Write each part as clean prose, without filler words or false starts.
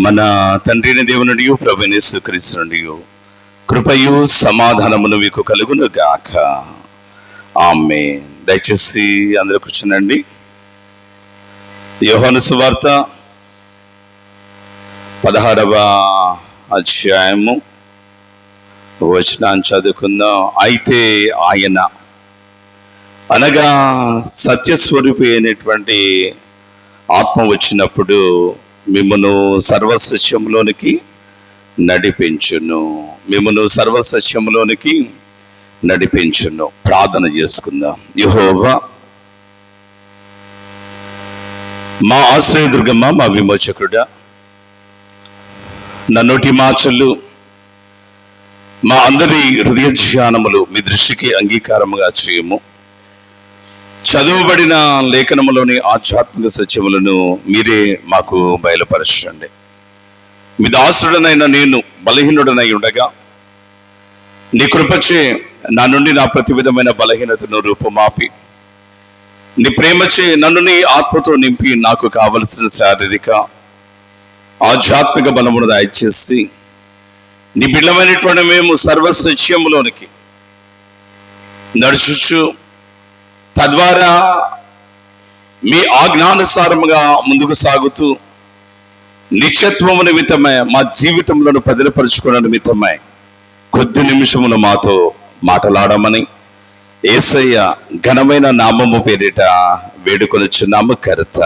మన తండ్రిని దేవునుడి ప్రభుని యేసుక్రీస్తునుడి కృపయు సమాధానమును మీకు కలుగును గాక. ఆమేన్. దయచేసి అందరూ కూర్చునండి. యోహాను సువార్త 16వ అధ్యాయము వచనాన్ని చదువుకుందాం. అయితే ఆయన అనగా సత్యస్వరూపి అయినటువంటి ఆత్మ వచ్చినప్పుడు మిమ్మును సర్వసత్యంలోనికి నడిపించును. ప్రార్థన చేసుకుందాం. యెహోవా మా ఆశ్రయదుర్గమ్మ, మా విమోచకుడా, నా నోటి మాటలు మా అందరి హృదయ ధ్యానములు మీ దృష్టికి అంగీకారముగా చేయము. చదువుబడిన లేఖనములోని ఆధ్యాత్మిక సత్యములను మీరే మాకు బయలుపరచండి. మీ దాసుడనైన నేను బలహీనుడనై ఉండగా నీ కృపచే నా నుండి నా ప్రతి విధమైన బలహీనతను రూపుమాపి నీ ప్రేమచే నన్ను నీ ఆత్మతో నింపి నాకు కావలసిన శారీరక ఆధ్యాత్మిక బలమును దయచేసి నీ బిడ్డమైనటువంటి మేము సర్వసత్యములోనికి నడుచుచు తద్వారా మీ ఆజ్ఞానుసారముగా ముందుకు సాగుతూ నిత్యత్వము నిమిత్తమై మా జీవితంలో పదిలపరుచుకున్న నిమిత్తమై కొద్ది నిమిషములు మాతో మాట్లాడమని యేసయ్య ఘనమైన నామము పేరిట వేడుకొనుచున్నాము కర్త.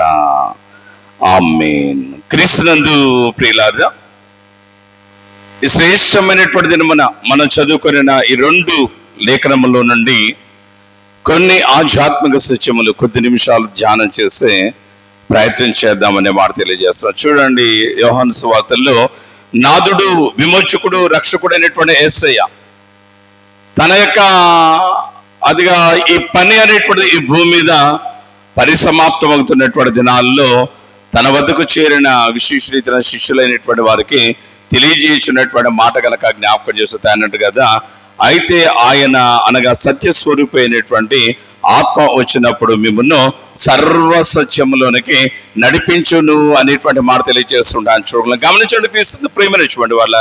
ఆమేన్. క్రీస్తునందు ప్రియులారా, ఈ శ్రేష్టమైనటువంటి దినమున మనం చదువుకున్న ఈ 2 లేఖనములో నుండి కొన్ని ఆధ్యాత్మిక సత్యములు కొద్ది నిమిషాలు ధ్యానం చేసే ప్రయత్నం చేద్దామనే మాట తెలియజేస్తాం. చూడండి, యోహాను సువార్తల్లో నాదుడు, విమోచకుడు, రక్షకుడు అయినటువంటి యేసయ్య తన యొక్క అదిగా ఈ పని అనేటువంటి ఈ భూమి మీద పరిసమాప్తమవుతున్నటువంటి దినాల్లో తన వద్దకు చేరిన విశేషరీతిన శిష్యులైనటువంటి వారికి తెలియజేసినటువంటి మాట కనుక జ్ఞాపకం చేస్తుంది అన్నట్టు కదా. అయితే ఆయన అనగా సత్యస్వరూపి అయినటువంటి ఆత్మ వచ్చినప్పుడు మిమ్మల్ని సర్వసత్యములోనికి నడిపించును అనేటువంటి మాట తెలియజేస్తుంటాను. చూడాలి, గమనించండి. క్రీస్తు ప్రేమనిచ్చినటువంటి వాళ్ళ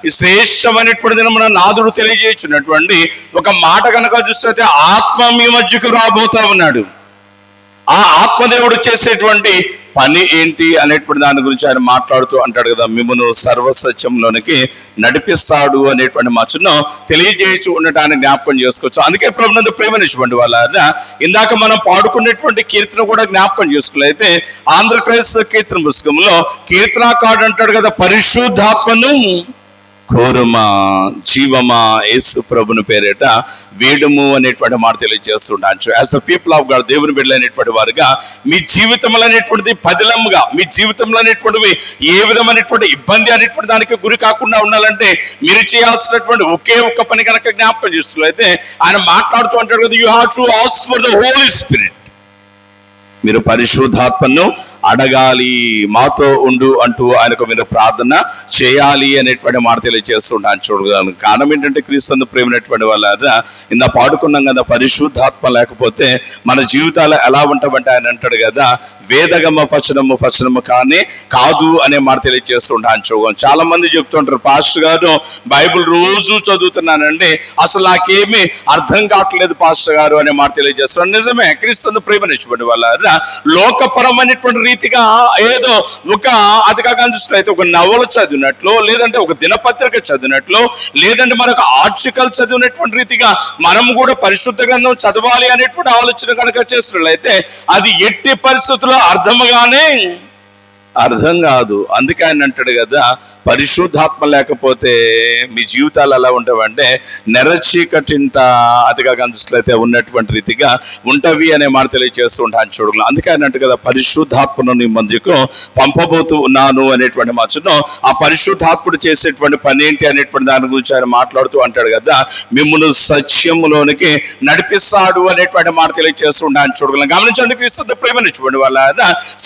ఈ శ్రేష్టమైనటువంటి దినమున నాదుడు తెలియజేసినటువంటి ఒక మాట కనుక చూస్తే ఆత్మ మీ మధ్యకు రాబోతా ఉన్నాడు. ఆ ఆత్మదేవుడు చేసేటువంటి పని ఏంటి అనేటువంటి దాని గురించి ఆయన మాట్లాడుతూ అంటాడు కదా, మిమ్మల్ని సర్వసత్యంలోనికి నడిపిస్తాడు అనేటువంటి మాటను తెలియజేయచ్చు ఉండటాన్ని జ్ఞాపకం చేసుకోవచ్చు. అందుకే ప్రభునందు ప్రేమనిచ్చినటువంటి వాళ్ళ ఇందాక మనం పాడుకునేటువంటి కీర్తన కూడా జ్ఞాపకం చేసుకోవాలి. అయితే ఆంధ్రప్రదేశ్ కీర్తన పుస్తకంలో కీర్తనాకారుడు అంటాడు కదా, పరిశుద్ధాత్మను కోరుమా జీవమా యేసు ప్రభుని పేరిట వేడుము అనేటువంటి మాట తెలియజేస్తుంటాను. As a people of God, దేవుని బిడ్డలైనటువంటి వారుగా మీ జీవితంలో అనేటువంటిది పదిలంగా, మీ జీవితంలో అనేటువంటివి ఏ విధమైనటువంటి ఇబ్బంది అనేటువంటి దానికి గురి కాకుండా ఉండాలంటే మీరు చేయాల్సినటువంటి ఒకే ఒక్క పని కనుక జ్ఞాపకం చేస్తున్నారు. అయితే ఆయన మాట్లాడుతూ అంటాడు కదా, you have to ask for the holy spirit. మీరు పరిశుద్ధాత్మను అడగాలి, మాతో ఉండు అంటూ ఆయనకు మీరు ప్రార్థన చేయాలి అనేటువంటి మాట తెలియజేస్తుంటాను. చూడగలను కారణం ఏంటంటే క్రీస్తు ప్రేమైనటువంటి వాళ్ళ ఇందా పాడుకున్నాం కదా, పరిశుద్ధాత్మ లేకపోతే మన జీవితాలు ఎలా ఉంటామంటే ఆయన అంటాడు కదా, వేదగమ పచనము కానీ కాదు అనే మాట తెలియజేస్తుంటాను. చూడగలను చాలా మంది చెప్తుంటారు, పాస్టర్ గారు బైబిల్ రోజు చదువుతున్నానండి, అసలు నాకేమీ అర్థం కావట్లేదు పాస్టర్ గారు అనే మాట తెలియజేస్తున్నాను. నిజమే, క్రీస్తు ప్రేమనిచ్చినటువంటి వాళ్ళ లోకపరమైనటువంటి రీతిగా ఏదో ఒక అదిగా చూసినట్లయితే ఒక నవల చదివినట్లు, లేదంటే ఒక దినపత్రిక చదివినట్లు, లేదంటే మనకు ఆర్టికల్ చదివినటువంటి రీతిగా మనం కూడా పరిశుద్ధ గ్రంథం చదవాలి అనేటువంటి ఆలోచన కనుక చేసినట్లయితే అది ఎట్టి పరిస్థితుల్లో అర్థం కాదు. అందుకే ఆయన అంటాడు కదా, పరిశుద్ధాత్మ లేకపోతే మీ జీవితాలు ఎలా ఉంటావంటే నెరచీకటింట అతిగా కనిపిస్తే ఉన్నటువంటి రీతిగా ఉంటవి అనే మాట తెలియజేస్తూ ఉంటాను. చూడగలను అందుకే అన్నట్టు కదా, పరిశుద్ధాత్మను నీ మధ్యకు పంపబోతూ ఉన్నాను అనేటువంటి మాటను ఆ పరిశుద్ధాత్ముడు చేసేటువంటి పని ఏంటి అనేటువంటి దాని గురించి ఆయన మాట్లాడుతూ అంటాడు కదా, మిమ్మల్ని సత్యములోనికి నడిపిస్తాడు అనేటువంటి మాట తెలియజేస్తూ ఉంటాను. చూడగలను గమనించండి, క్రీస్తు ప్రేమనిచ్చినటువంటి వాళ్ళ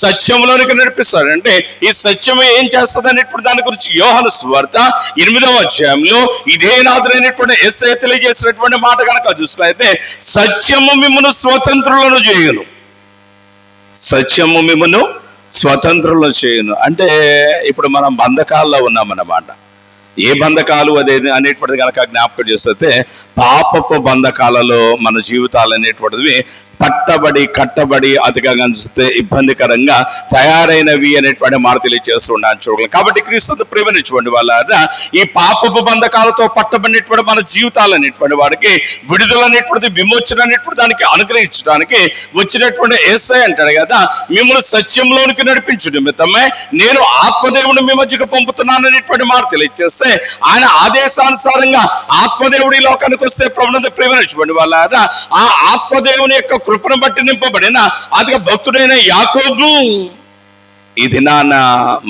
సత్యంలోనికి నడిపిస్తాడు. అంటే ఈ సత్యం ఏం చేస్తుంది అనేటువంటి దాని గురించి యోహాను సువార్త 8వ అధ్యాయంలో ఇదే నాదుడైనటువంటి యేసయ్య తెలియజేసినటువంటి మాట కనుక చూసినట్లయితే సత్యము మిమ్మును స్వతంత్రులను చేయను, సత్యము మిమ్మును స్వతంత్రంలో చేయను. అంటే ఇప్పుడు మనం బంధకాల్లో ఉన్నామన్నమాట. ఏ బంధకాలు అదే అనేటువంటిది కనుక జ్ఞాపకం చేస్తే, పాపపు బంధకాలలో మన జీవితాలు అనేటువంటివి కట్టబడి అతిగా కనిపిస్తే ఇబ్బందికరంగా తయారైనవి అనేటువంటి మాట తెలియజేస్తూ ఉన్నాను చూడాలి. కాబట్టి క్రీస్తు ప్రేమనిచ్చుకోండి వాళ్ళ ఈ పాపపు బంధకాలతో పట్టబడినటువంటి మన జీవితాలు అనేటువంటి వాడికి విడుదల అనేటువంటిది, విమోచన అనేటువంటి దానికి అనుగ్రహించడానికి వచ్చినటువంటి యేసయ్య అంటాడు కదా, మిమ్మల్ని సత్యంలోనికి నడిపించు నిమిత్తమే నేను ఆత్మదేవుని మీ మధ్యకు పంపుతున్నాను అనేటువంటి మాట తెలియజేస్తే, ఆయన ఆదేశానుసారంగా ఆత్మదేవుడి లోకానికి వస్తే ప్రభునందు ప్రేమనిచ్చుకోండి వాళ్ళ ఆ ఆత్మదేవుని యొక్క కృపను బట్టి నింపబడిన అదిగా భక్తుడైన యాకోబు ఈ దినాన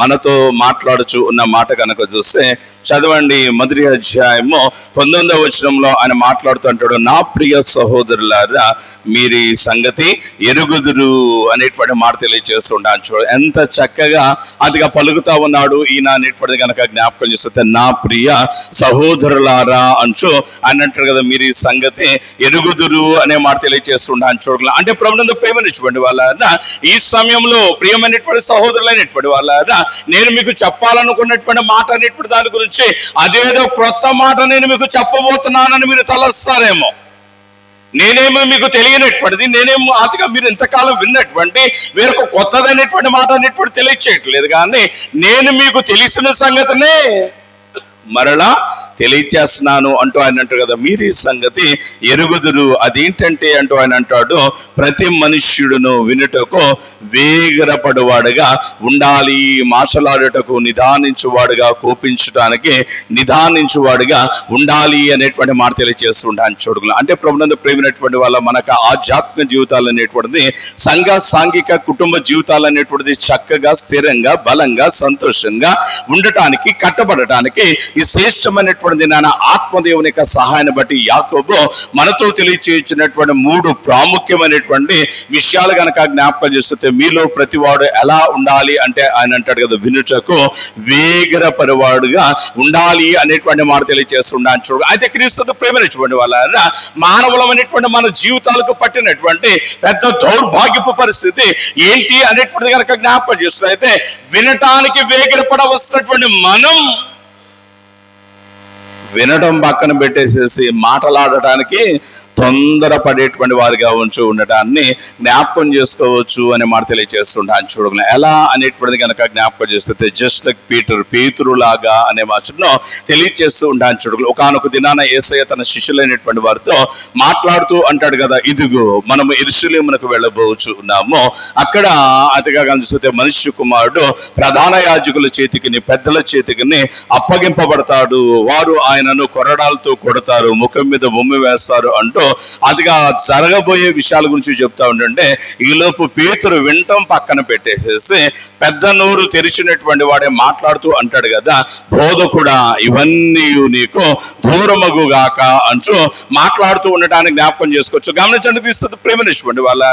మనతో మాట్లాడుచు ఉన్న మాట కనుక చూస్తే, చదవండి మొదటి అధ్యాయము 19వ వచనంలో ఆయన మాట్లాడుతూ అంటాడు, నా ప్రియ సహోదరులారా మీరు ఈ సంగతి ఎరుగుదురు అనేటువంటి మాట తెలియజేస్తుంటాను. చూడ ఎంత చక్కగా అదిగా పలుకుతా ఉన్నాడు ఈయన అనేటువంటిది కనుక జ్ఞాపకం చేస్తే, నా ప్రియ సహోదరులారా అంటూ అని అంటారు కదా, మీరు ఈ సంగతి ఎరుగుదురు అనే మాట తెలియజేస్తుంటాను. చూడాలి అంటే ప్రభునందు ప్రేమనిచ్చుకోండి వాళ్ళ ఈ సమయంలో ప్రియమైనటువంటి సహోదరులైనటువంటి వాళ్ళ నేను మీకు చెప్పాలనుకున్నటువంటి మాట అనేటువంటి దాని గురించి అదేదో క్రొత్త మాట నేను మీకు చెప్పబోతున్నానని మీరు తలస్తారేమో. నేనేమో మీకు తెలియనటువంటిది, నేనేమో అతిగా మీరు ఇంతకాలం విన్నటువంటి వేరొక కొత్తదైనటువంటి మాట అనేటువంటి తెలియచేయట్లేదు, కానీ నేను మీకు తెలిసిన సంగతినే మరలా తెలియచేస్తున్నాను అంటూ ఆయన అంటారు కదా, మీరు ఈ సంగతి ఎరుగుదురు. అదేంటంటే అంటూ ఆయన అంటాడు, ప్రతి మనుష్యుడును వినుటకు వేగరపడువాడుగా ఉండాలి, మాటలాడుటకు నిదానించువాడుగా, కోపించడానికి నిదానించువాడుగా ఉండాలి అనేటువంటి మాట తెలియజేస్తుంటాను చూడుకులు. అంటే ప్రభునందు ప్రేమైనటువంటి వాళ్ళ మనకు ఆధ్యాత్మిక జీవితాలు అనేటువంటిది, సంఘ సాంఘిక కుటుంబ జీవితాలు అనేటువంటిది చక్కగా, స్థిరంగా, బలంగా, సంతోషంగా ఉండటానికి, కట్టబడటానికి ఈ శ్రేష్టమైనటువంటి ఆత్మదేవుని యొక్క సహాయాన్ని బట్టి యాకోబు మనతో తెలియచేయించినటువంటి 3 ప్రాముఖ్యమైనటువంటి విషయాలు కనుక జ్ఞాపకం చేస్తే, మీలో ప్రతివాడు ఎలా ఉండాలి అంటే ఆయన అంటాడు కదా, వినుటకు వేగరపరివాడుగా ఉండాలి అనేటువంటి మాట తెలియజేస్తున్నాను చూడు. అయితే క్రీస్తు ప్రేమనిచ్చుకోండి వాళ్ళ మానవులమైనటువంటి మన జీవితాలకు పట్టినటువంటి పెద్ద దౌర్భాగ్యపు పరిస్థితి ఏంటి అనేటువంటిది కనుక జ్ఞాపకం చేస్తున్నా, అయితే వినటానికి వేగరపడవలసినటువంటి మనం వినడం పక్కన పెట్టేసేసి మాటలాడటానికి తొందరపడేటువంటి వారిగా ఉంచు ఉండటాన్ని జ్ఞాపకం చేసుకోవచ్చు అనే మాట తెలియజేస్తుంటాను చూడగలను. ఎలా అనేటువంటిది కనుక జ్ఞాపకం చేస్తే, జస్ట్ లైక్ పేతురులాగా అనే మాటను తెలియజేస్తూ ఉంటాను చూడగలను. ఒకానొక దినాన యేసయ్య తన శిష్యులైనటువంటి వారితో మాట్లాడుతూ అంటాడు కదా, ఇదిగో మనము యెరూషలేమునకు వెళ్ళబోచు ఉన్నాము, అక్కడ అతిగా కనిపిస్తే మనుష్య కుమారుడు ప్రధాన యాజకుల చేతికి, పెద్దల చేతికి అప్పగింపబడతాడు, వారు ఆయనను కొరడాలతో కొడతారు, ముఖం మీద ఉమ్మి వేస్తారు అంటూ అదిగా జరగబోయే విషయాల గురించి చెప్తా ఉంటుంటే, ఈలోపు పేతురు వినటం పక్కన పెట్టేసేసి పెద్ద నోరు తెరిచినటువంటి వాడే మాట్లాడుతూ అంటాడు కదా, బోధకుడా ఇవన్నీ నీకు దూరమగుగాక అంటూ మాట్లాడుతూ ఉండటానికి జ్ఞాపకం చేసుకోవచ్చు. గమనించండి క్రీస్తు ప్రేమనిచ్చుకోండి వాళ్ళ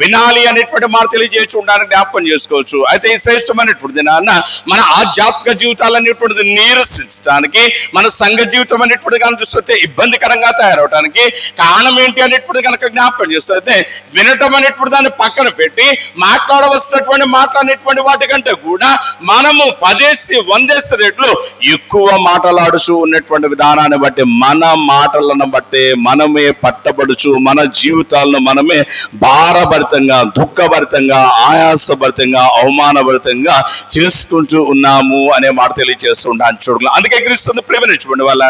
వినాలి అనేటువంటి మాట తెలియజేయచ్చు ఉండడానికి జ్ఞాపకం చేసుకోవచ్చు. అయితే ఈ శ్రేష్టమైనటువంటి దినాన్న మన ఆధ్యాత్మిక జీవితాలు అనేటువంటిది నీరసించడానికి, మన సంఘ జీవితం అనేటువంటిది కానీ చూస్తే ఇబ్బందికరంగా తయారవడానికి కారణం ఏంటి అనేటువంటి కనుక జ్ఞాపకం చేస్తే, వినటం అనేటువంటి దాన్ని పక్కన పెట్టి మాట్లాడవలసినటువంటి మాట్లాడేటువంటి వాటికంటే కూడా మనము 10-100 రెట్లు ఎక్కువ మాట్లాడుచు ఉన్నటువంటి విధానాన్ని బట్టి, మన మాటలను బట్టి మనమే పట్టబడుచు, మన జీవితాలను మనమే భారభరితంగా, దుఃఖభరితంగా, ఆయాసభరితంగా, అవమానభరితంగా చేసుకుంటూ ఉన్నాము అనే మాట తెలియజేస్తుంటాను చూడగలను. అందుకే క్రీస్తు ప్రేమనిచ్చుకోండి వాళ్ళ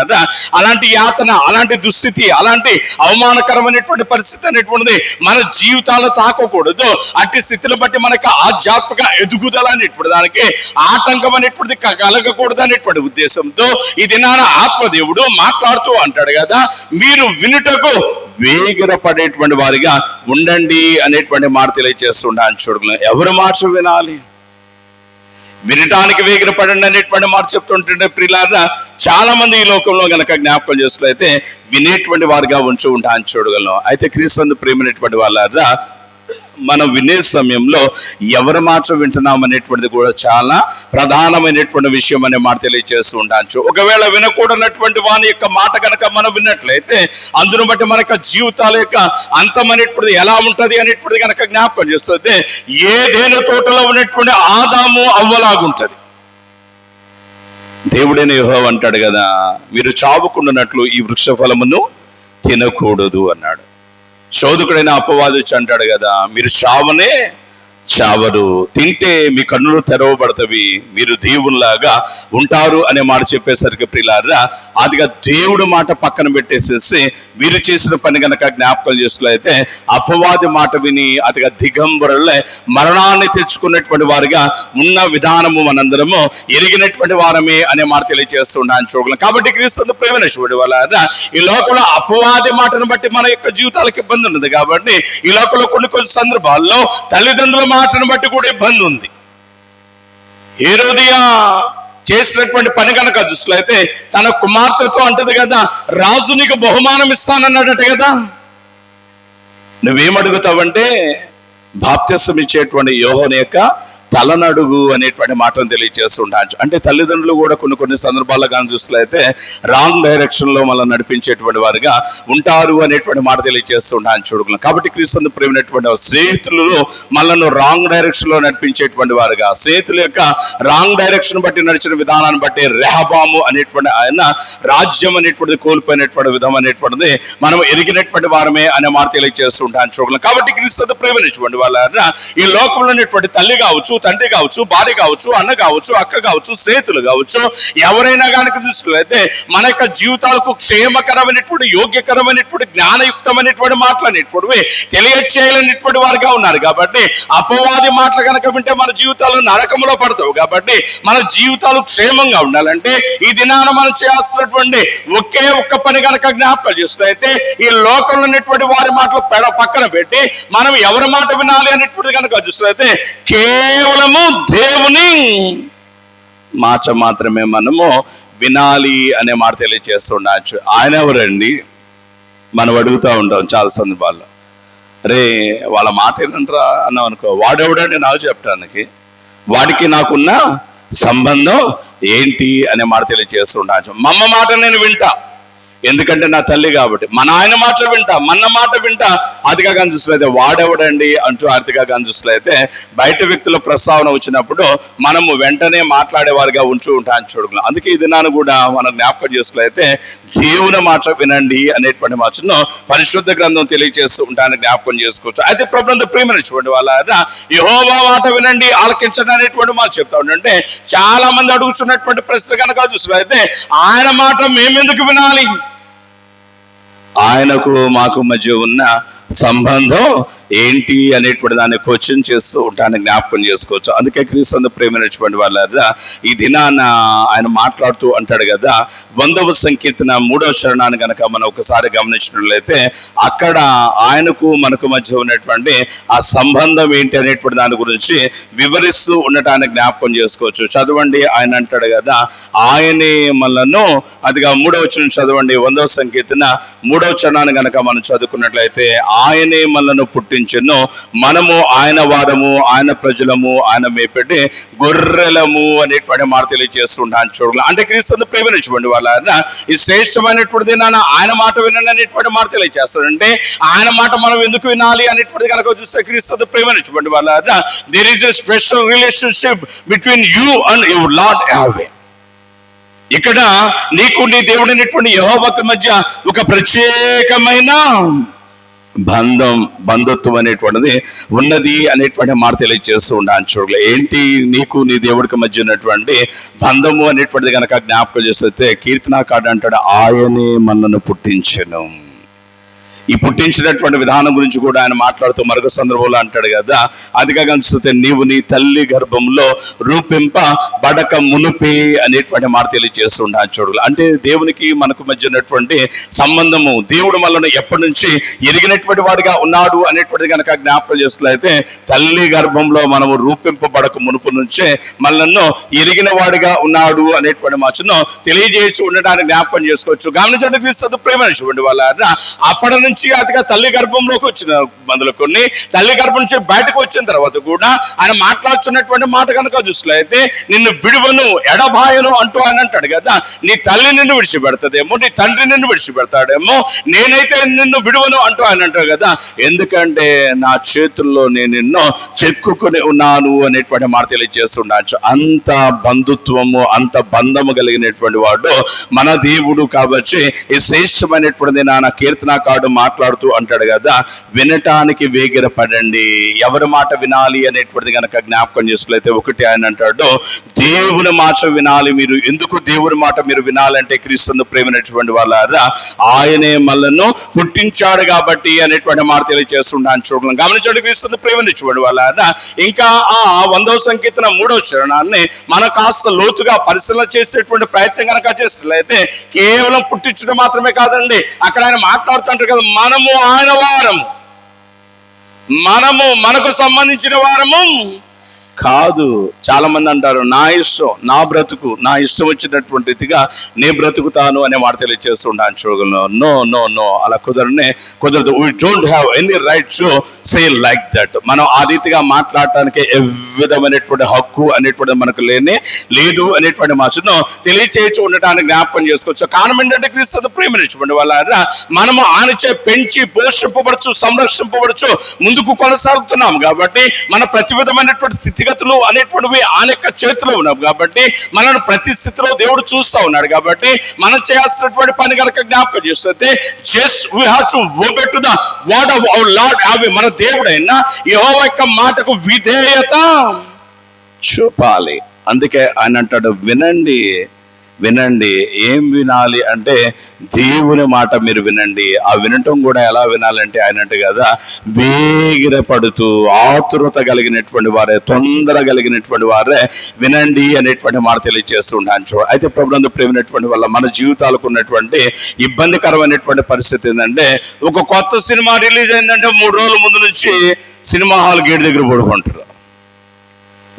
అలాంటి యాతన, అలాంటి దుస్థితి, అలాంటి అవమానకరమైనటువంటి పరిస్థితి అనేటువంటిది మన జీవితాలను తాకకూడదు. అట్టి స్థితిని బట్టి మనకు ఆధ్యాత్మిక ఎదుగుదల అనేటువంటి దానికి ఆటంకం అనేటువంటిది కలగకూడదు అనేటువంటి ఉద్దేశంతో ఈ దినాన ఆత్మదేవుడు మాట్లాడుతూ అంటాడు కదా, మీరు వినుటకు వేగిరపడేటువంటి వారిగా ఉండండి అనేటువంటి మాట తెలియజేస్తుంటాను చూడగలను. ఎవరు మాట వినాలి? వినటానికి వేగిరపడండి అనేటువంటి మాట చెప్తుంటే ప్రియులారా, చాలా మంది ఈ లోకంలో గనక జ్ఞాపకం చేసుకున్నైతే వినేటువంటి వారిగా ఉంచు ఉంటాను చూడగలను. అయితే క్రీస్తు ప్రేమైనటువంటి వాళ్ళ మనం వినే సమయంలో ఎవరి మాట వింటున్నాం అనేటువంటిది కూడా చాలా ప్రధానమైనటువంటి విషయం అనే మాట తెలియజేస్తూ ఉండొచ్చు. ఒకవేళ వినకూడనటువంటి వాని యొక్క మాట కనుక మనం విన్నట్లయితే అందును బట్టి మన యొక్క జీవితాల యొక్క అంతం అనేటువంటిది ఎలా ఉంటది అనేటువంటిది కనుక జ్ఞాపకం చేస్తుంది. ఏదైనా తోటలో ఉన్నటువంటి ఆదాము అవ్వలాగుంటది. దేవుడైన యెహోవా అంటాడు కదా, మీరు చావుకుండానట్లు ఈ వృక్ష ఫలమును తినకూడదు అన్నాడు. శోధకుడైన అపవాది వచ్చి అంటాడు కదా, మీరు చావనే చావరు, తింటే మీ కన్నులు తెరవబడతవి, మీరు దేవునిలాగా ఉంటారు అనే మాట చెప్పేసరికి ప్రియులారా, అదిగా దేవుడు మాట పక్కన పెట్టేసేసి వీరు చేసిన పని కనుక జ్ఞాపకం చేసుకులైతే అపవాది మాట విని అదిగా దిగంబరులే మరణాన్ని తెచ్చుకున్నటువంటి వారిగా ఉన్న విధానము మనందరము ఎరిగినటువంటి వారమే అనే మాట తెలియజేస్తున్నాను చూడగలం. కాబట్టి క్రీస్తు ప్రేమను చూడడం వల్ల ఈ లోకంలో అపవాది మాటను బట్టి మన యొక్క జీవితాలకు ఇబ్బంది ఉన్నది. కాబట్టి ఈ లోకంలో కొన్ని సందర్భాల్లో తల్లిదండ్రుల మాటను బట్టి కూడా ఇబ్బంది ఉంది. హేరోదియా చేసినటువంటి పని కనుక చూసినట్లయితే తన కుమార్తెతో అంటది కదా, రాజు నీకు బహుమానం ఇస్తానన్నాడట కదా. నువ్వేమడుగుతావంటే బాప్తిసం ఇచ్చేటువంటి యోహాను యొక్క తలనడుగు అనేటువంటి మాటను తెలియజేస్తుండొచ్చు. అంటే తల్లిదండ్రులు కూడా కొన్ని సందర్భాల్లో కానీ చూసినట్లయితే రాంగ్ డైరెక్షన్ లో మళ్ళీ నడిపించేటువంటి వారుగా ఉంటారు అనేటువంటి మాట తెలియజేస్తుండొచ్చు చూడగలం. కాబట్టి క్రీస్తు ప్రేమైనటువంటి స్నేహితులలో మనల్ని రాంగ్ డైరెక్షన్ లో నడిపించేటువంటి వారుగా, స్నేహితుల యొక్క రాంగ్ డైరెక్షన్ బట్టి నడిచిన విధానాన్ని బట్టి రెహబాము అనేటువంటి ఆయన రాజ్యం అనేటువంటిది కోల్పోయినటువంటి విధం అనేటువంటిది మనం ఎరిగినటువంటి వారమే అనే మాట తెలియజేస్తుంటాను చూడగలం. కాబట్టి క్రీస్తు ప్రేమైనటువంటి వాళ్ళ ఈ లోకంలో ఉన్నటువంటి తల్లి కావచ్చు, తండ్రి కావచ్చు, భార్య కావచ్చు, అన్న కావచ్చు, అక్క కావచ్చు, స్నేహితులు కావచ్చు, ఎవరైనా కనుక చూసినట్లయితే మన యొక్క జీవితాలకు క్షేమకరమైనటువంటి, యోగ్యకరమైనటువంటి, జ్ఞానయుక్తమైనటువంటి మాటలు అనేటువంటివి తెలియచేయాలనేటువంటి వారుగా ఉన్నారు. కాబట్టి అపవాది మాటలు కనుక వింటే మన జీవితాలు నరకంలో పడతావు. కాబట్టి మన జీవితాలు క్షేమంగా ఉండాలంటే ఈ దినాన మనం చేయాల్సినటువంటి ఒకే ఒక్క పని కనుక జ్ఞాపకం చేసినట్లయితే ఈ లోకంలో ఉన్నటువంటి వారి మాటలు పక్కన పెట్టి మనం ఎవరి మాట వినాలి అనేటువంటిది కనుక చూసినట్లయితే కేవలము దేవుని మాట మాత్రమే మనము వినాలి అనే మాట తెలియజేస్తుండొచ్చు. ఆయన ఎవరండి మనం అడుగుతూ ఉంటాం చాలా సందర్భాల్లో. రే వాళ్ళ మాట ఏంటంటారా అన్నాం అనుకో, వాడెవడండి నాకు చెప్పడానికి, వాడికి నాకున్న సంబంధం ఏంటి అనే మాట తెలియజేస్తుండొచ్చు. మా అమ్మ మాట నేను వింటా, ఎందుకంటే నా తల్లి కాబట్టి. మన ఆయన మాట వింటా, మన మాట వింటా. అతిగా కానీ చూసినట్లయితే వాడెవడండి అంటూ అతిగా కానీ చూసినట్లయితే బయట వ్యక్తుల ప్రస్తావన వచ్చినప్పుడు మనము వెంటనే మాట్లాడేవారుగా ఉంటూ ఉంటాను చూడగలం. అందుకే ఈ దినాన్ని కూడా మనం జ్ఞాపకం చేసుకున్నట్లయితే దేవుని మాట వినండి అనేటువంటి మాటను పరిశుద్ధ గ్రంథం తెలియజేస్తూ ఉంటాను, జ్ఞాపకం చేసుకోవచ్చు. అయితే ప్రభుత్వం ప్రేమను చూడండి వాళ్ళ యెహోవా మాట వినండి ఆలకించండి అనేటువంటి మాట చెప్తా ఉంటే చాలా మంది అడుగుతున్నటువంటి ప్రశ్న కనుక చూసినట్లయితే ఆయన మాట మేమెందుకు వినాలి, ఆయనకు మాకు మధ్య ఉన్న సంబంధం ఏంటి అనేటువంటి దాన్ని క్వశ్చన్ చేస్తూ ఉంటాను, జ్ఞాపకం చేసుకోవచ్చు. అందుకే క్రీస్తు ప్రేమైనటువంటి వాళ్ళ ఈ దినాన ఆయన మాట్లాడుతూ అంటాడు కదా, 100వ సంకీర్తన 3వ చరణాన్ని కనుక మనం ఒకసారి గమనించినట్లయితే అక్కడ ఆయనకు మనకు మధ్య ఉన్నటువంటి ఆ సంబంధం ఏంటి అనేటువంటి దాని గురించి వివరిస్తూ ఉండటానికి జ్ఞాపకం చేసుకోవచ్చు. చదవండి, ఆయన అంటాడు కదా, ఆయనే మనను, అదిగా 3వ వచనం చదవండి, 100వ సంకీర్తన 3వ చరణాన్ని కనుక మనం చదువుకున్నట్లయితే ఆయనే మనను పుట్టించెను, మనము ఆయన వారము, ఆయన ప్రజలము, ఆయన మేపెట్టి గొర్రెలము అనేటువంటి మాట తెలియజేస్తుంటాను చూడాలి. అంటే క్రీస్తు ప్రేమించండి వాళ్ళ ఈ శ్రేష్టమైనటువంటిది నాన్న ఆయన మాట వినండి అనేటువంటి మాట తెలియజేస్తాడంటే ఆయన మాట మనం ఎందుకు వినాలి అనేటువంటిది కనుక చూస్తే క్రీస్తు ప్రేమించండి వాళ్ళ there is a special relationship between you and your Lord యెహోవా. ఇక్కడ నీకు నీ దేవుడైనటువంటి యెహోవాకు మధ్య ఒక ప్రత్యేకమైన బంధుత్వం అనేటువంటిది ఉన్నది అనేటువంటి మాట తెలియజేస్తూ ఉన్నాను చూడలే. ఏంటి నీకు నీ దేవుడికి మధ్య ఉన్నటువంటి బంధము అనేటువంటిది కనుక జ్ఞాపకం చేస్తే కీర్తనాకారుడు అంటాడు, ఆయనే మనను పుట్టించెను. ఈ పుట్టించినటువంటి విధానం గురించి కూడా ఆయన మాట్లాడుతూ మరొక సందర్భంలో అంటాడు కదా, అదిగా కనిపిస్తే నీవు నీ తల్లి గర్భంలో రూపింపబడక మునుపే అనేటువంటి మాట తెలియజేస్తుంటాను చూడాలి. అంటే దేవునికి మనకు మధ్య ఉన్నటువంటి సంబంధము, దేవుడు మనల్ని ఎప్పటి నుంచి ఎరిగినటువంటి వాడిగా ఉన్నాడు అనేటువంటిది కనుక జ్ఞాపకం చేస్తున్నట్లయితే తల్లి గర్భంలో మనము రూపింపబడక మునుపు నుంచే మనల్ని ఎరిగిన వాడిగా ఉన్నాడు అనేటువంటి మాటను తెలియజేసి ఉండడానికి జ్ఞాపకం చేసుకోవచ్చు. గమనించండి క్రీస్తు ప్రేమ చూడండి వాళ్ళ అప్పటి నుంచి నుంచి అతిగా తల్లి గర్భంలోకి వచ్చిన మొదలుకొని తల్లి గర్భం నుంచి బయటకు వచ్చిన తర్వాత కూడా ఆయన మాట్లాడుతున్నటువంటి మాట కనుక చూసినట్లయితే నిన్ను విడువను ఎడబాయను అంటూ ఆయన అంటాడు కదా. నీ తల్లి నిన్ను విడిచిపెడతాదేమో, నీ తండ్రి నిన్ను విడిచిపెడతాడేమో, నేనైతే నిన్ను విడువను అంటూ ఆయన అంటాడు కదా. ఎందుకంటే నా చేతుల్లో నేను నిన్ను చెక్కుని ఉన్నాను అనేటువంటి మాట తెలియజేస్తుండొచ్చు. అంత బంధుత్వము, అంత బంధము కలిగినటువంటి వాడు మన దేవుడు. కాబట్టి ఈ శ్రేష్టమైనటువంటిది నా కీర్తనకారుడు మాట్లాడుతూ అంటాడు కదా, వినటానికి వేగిరపడండి. ఎవరి మాట వినాలి అనేటువంటిది కనుక జ్ఞాపకం చేసుకులైతే ఒకటి ఆయన అంటాడు, దేవుని మాట వినాలి. మీరు ఎందుకు దేవుని మాట మీరు వినాలంటే క్రీస్తును ప్రేమినటువంటి వాళ్ళారా ఆయనే మనలను పుట్టించాడు కాబట్టి అనేటువంటి మాట తెలియజేస్తున్నాను. చూడండి, గమనించండి, క్రీస్తును ప్రేమించేటువంటి వాళ్ళారా. ఇంకా ఆ 100వ సంకీర్తన 3వ చరణాన్ని మనం కాస్త లోతుగా పరిశీలన చేసేటువంటి ప్రయత్నం కనుక చేసినట్లయితే కేవలం పుట్టించడం మాత్రమే కాదండి, అక్కడ ఆయన మాట్లాడుతుంటారు కదా, మనము ఆయన వారము, మనము మనకు సంబంధించిన వారము కాదు. చాలా మంది అంటారు నా ఇష్టం, నా బ్రతుకు, నా ఇష్టం వచ్చినటువంటి రీతిగా నే బ్రతుకుతాను అనే మాట తెలియజేస్తుంటాను. చూడగలను. నో నో నో, అలా కుదరదు. We don't have any right to say like that. మనం ఆ రీతిగా మాట్లాడటానికి ఏ విధమైనటువంటి హక్కు అనేటువంటిది మనకు లేదు అనేటువంటి మాటను తెలియచేయచ్చు ఉండటానికి జ్ఞాపకం చేసుకోవచ్చు. కారణం ఏంటంటే క్రీస్తు ప్రేమించబడి వాళ్ళ మనము ఆయనచే పెంచి పోషింపబడచ్చు, సంరక్షింపబడచ్చు, ముందుకు కొనసాగుతున్నాం కాబట్టి మన ప్రతి విధమైనటువంటి స్థితిగతులు అనేటువంటివి ఆయన యొక్క చేతిలో ఉన్నాం కాబట్టి మనల్ని ప్రతి స్థితిలో దేవుడు చూస్తూ ఉన్నాడు. కాబట్టి మనం చేయాల్సినటువంటి పని కనుక జ్ఞాపకం చేస్తే just we have to obey to the word of our Lord. అవి మన దేవుడైన యెహోవా యొక్క మాటకు విధేయత చూపాలి. అందుకే ఆయన అంటాడు, వినండి. ఏం వినాలి అంటే దేవుని మాట మీరు వినండి. ఆ వినటం కూడా ఎలా వినాలంటే ఆయన అంటే కదా, వేగిరపడుతూ ఆతురత కలిగినటువంటి వారే, తొందర కలిగినటువంటి వారే వినండి అనేటువంటి మాట తెలియజేస్తుంటాను. అయితే ప్రభునందు ప్రేమినటువంటి వల్ల మన జీవితాలకు ఉన్నటువంటి ఇబ్బందికరమైనటువంటి పరిస్థితి ఏంటంటే, ఒక కొత్త సినిమా రిలీజ్ అయిందంటే 3 రోజుల ముందు నుంచి సినిమా హాల్ గేట్ దగ్గర పడుకుంటారు.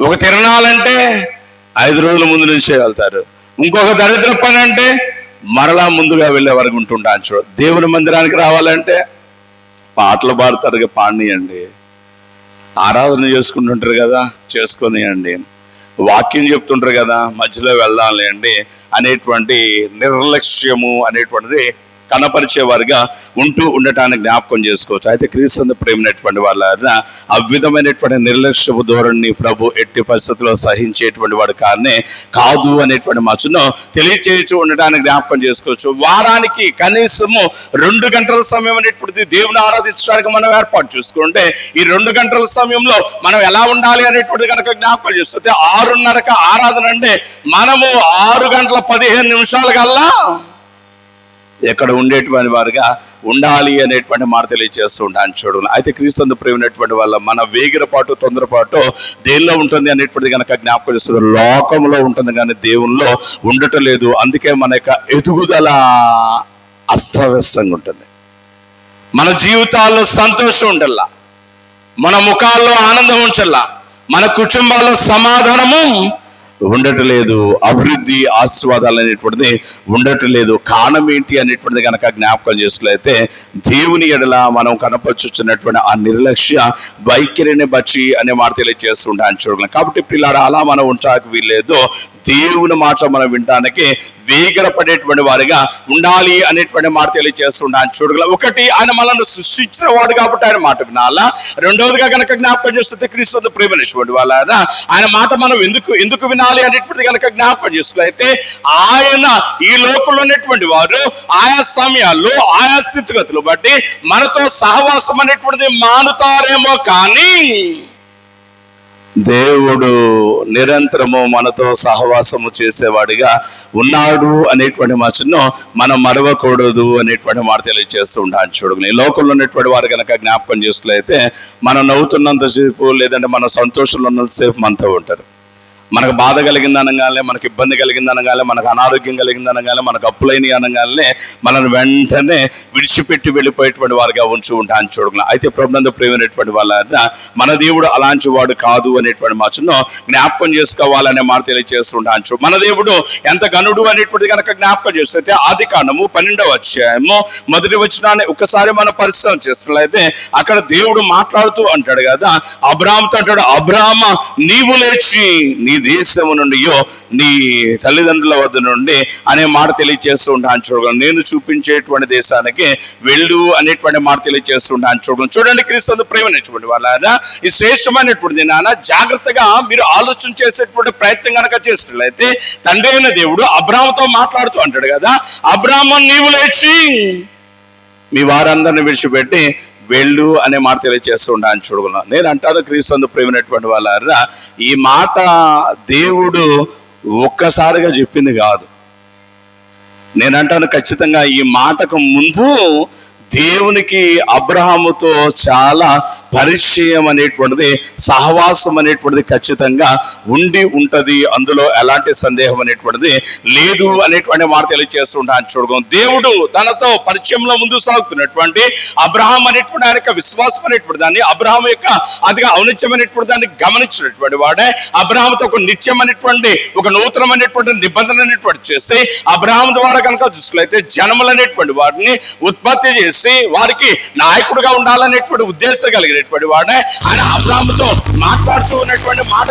ఒక తిరణాలంటే 5 రోజుల ముందు నుంచే వెళ్తారు. ఇంకొక దరిద్ర పని అంటే మరలా ముందుగా వెళ్ళే వరకు ఉంటుంటాను. దేవుని మందిరానికి రావాలంటే పాటలు పాడతారు, పాడనీయండి. ఆరాధన చేసుకుంటుంటారు కదా, చేసుకొనియండి. వాక్యం చెప్తుంటారు కదా, మధ్యలో వెళ్దాంలేండి అనేటువంటి నిర్లక్ష్యము అనేటువంటిది కనపరిచే వారిగా ఉంటూ ఉండటానికి జ్ఞాపకం చేసుకోవచ్చు. అయితే క్రీస్తు ప్రేమినటువంటి వాళ్ళ అవిధమైనటువంటి నిర్లక్ష్యపు ధోరణిని ప్రభు ఎట్టి పరిస్థితుల్లో సహించేటువంటి వాడు కాదు అనేటువంటి మచ్చును తెలియచేయచ్చు ఉండటానికి జ్ఞాపకం చేసుకోవచ్చు. వారానికి కనీసము 2 గంటల సమయం అనేటువంటిది దేవుని ఆరాధించడానికి మనం ఏర్పాటు చేసుకుంటే, ఈ 2 గంటల సమయంలో మనం ఎలా ఉండాలి అనేటువంటిది కనుక జ్ఞాపకం చేస్తే 6:30కి ఆరాధన అంటే మనము 6 గంటల 15 నిమిషాల కల్లా ఎక్కడ ఉండేటువంటి వారుగా ఉండాలి అనేటువంటి మాట తెలియజేస్తూ ఉంటాను. చూడాలి. అయితే క్రీస్తు ప్రేమినటువంటి వాళ్ళ మన వేగిరపాటు, తొందరపాటు దేనిలో ఉంటుంది అనేటువంటిది కనుక జ్ఞాపకం చేస్తుంది. లోకంలో ఉంటుంది కానీ దేవుల్లో ఉండటం లేదు. అందుకే మన యొక్క ఎదుగుదల అస్తవ్యస్తంగా ఉంటుంది. మన జీవితాల్లో సంతోషం ఉండల్లా, మన ముఖాల్లో ఆనందం ఉంచల్లా, మన కుటుంబాల్లో సమాధానము ఉండట్లేదు, అభివృద్ధి ఆశీర్వాదాలు అనేటువంటిది ఉండట్లేదు. కారణం ఏంటి అనేటువంటిది కనుక జ్ఞాపకం చేసుకులైతే దేవుని ఎడల మనం కనపరుచున్నటువంటి ఆ నిర్లక్ష్య వైఖరిని బట్టి అనే మాట తెలియజేస్తుంటాను. చూడగలం. కాబట్టి పిల్లాడు అలా మనం ఉంచడానికి వీల్లేదు. దేవుని మాట మనం వినడానికి వేగిరపడేటువంటి వారిగా ఉండాలి అనేటువంటి మాట తెలియజేస్తుంటాను. చూడగలం. ఒకటి, ఆయన మనల్ని సృష్టించిన వాడు కాబట్టి ఆయన మాట వినాలా. రెండవదిగా కనుక జ్ఞాపకం చేస్తే క్రీస్తు ప్రేమించేటువంటి వాళ్ళ ఆయన మాట మనం ఎందుకు వినాలి అనేటువంటిది కనుక జ్ఞాపకం చేసుకులైతే ఆయన ఈ లోకంలో ఉన్నటువంటి వారు ఆయా సమయాల్లో ఆయా స్థితిగతులు బట్టి మనతో సహవాసం అనేటువంటిది మానుతారేమో కానీ దేవుడు నిరంతరము మనతో సహవాసము చేసేవాడిగా ఉన్నాడు అనేటువంటి మాటను మనం మరవకూడదు అనేటువంటి మాట తెలియజేస్తూ ఉంటాను. చూడగలను. ఈ లోకంలో ఉన్నటువంటి వారు కనుక జ్ఞాపకం చేసుకులైతే మనం నవ్వుతున్నంతసేపు, లేదంటే మన సంతోషంలో ఉన్నంతసేపు మనతో ఉంటారు. మనకు బాధ కలిగింది అనగానే, మనకు ఇబ్బంది కలిగింది అనగానే, మనకు అనారోగ్యం కలిగింది అనగానే, మనకు అప్పులైన అనగానే మనల్ని వెంటనే విడిచిపెట్టి వెళ్ళిపోయేటువంటి వారిగా ఉంచి ఉంటాను చూడగలం. అయితే ప్రభునందు ప్రేమైనటువంటి వాళ్ళ మన దేవుడు అలాంటి వాడు కాదు అనేటువంటి మాటను జ్ఞాపకం చేసుకోవాలనే మాట తెలియజేస్తుంటాను చూడు. మన దేవుడు ఎంత గనుడు అనేటువంటిది కనుక జ్ఞాపకం చేస్తే ఆదికాండము 12వ అధ్యాయము 1వ వచనాన్ని ఒకసారి మనం పరిశ్రమ చేసుకున్నట్లయితే అక్కడ దేవుడు మాట్లాడుతూ అంటాడు కదా, అబ్రాహాముతో అంటాడు, అబ్రాహామ నీవు లేచి నీ దేశము నుండియో నీ తల్లిదండ్రుల వద్ద నుండి అనే మాట తెలియజేస్తూ ఉంటాను చూడగలను. నేను చూపించేటువంటి దేశానికి వెళ్ళు అనేటువంటి మాట తెలియజేస్తూ ఉంటాను చూడగలను. చూడండి క్రీస్తు ప్రేమైనటువంటి వాళ్ళ ఈ శ్రేష్టమైనటువంటి నాన్న జాగ్రత్తగా మీరు ఆలోచన చేసేటువంటి ప్రయత్నం కనుక చేసినట్లయితే తండ్రి అయిన దేవుడు అబ్రాహాముతో మాట్లాడుతూ అంటాడు కదా, అబ్రాహాము నీవు లేచి మీ వారందరిని విడిచిపెట్టి వెళ్ళు అనే మాట తెలియజేస్తూ ఉంటాను చూడగలను. నేను అంటాను క్రీస్తు ప్రేమైనటువంటి వాళ్ళ ఈ మాట దేవుడు ఒక్కసారిగా చెప్పింది కాదు. నేనంటాను ఖచ్చితంగా ఈ మాటకు ముందు దేవునికి అబ్రహాముతో చాలా పరిచయం అనేటువంటిది, సహవాసం అనేటువంటిది ఖచ్చితంగా ఉండి ఉంటది. అందులో ఎలాంటి సందేహం అనేటువంటిది లేదు అనేటువంటి మాట తెలియజేస్తుంటాను చూడగం. దేవుడు తనతో పరిచయంలో ముందు సాగుతున్నటువంటి అబ్రహాం అనేటువంటి ఆయన యొక్క విశ్వాసం అనేటువంటి దాన్ని, అబ్రహాం యొక్క అదిగా ఔన్నత్యం అనేటువంటి దాన్ని గమనించినటువంటి వాడే అబ్రహాంతో ఒక నిత్యం అనేటువంటి ఒక నూతనమైనటువంటి నిబంధన అనేటువంటి చేసి అబ్రహాం ద్వారా కనుక చూసుకులైతే జనములు అనేటువంటి వాటిని ఉత్పత్తి చేసి వారికి నాయకుడిగా ఉండాలనేటువంటి ఉద్దేశం కలిగినటువంటి వాడే ఆయన అబ్రహాముతో మాట్లాడుతూ ఉన్నటువంటి మాట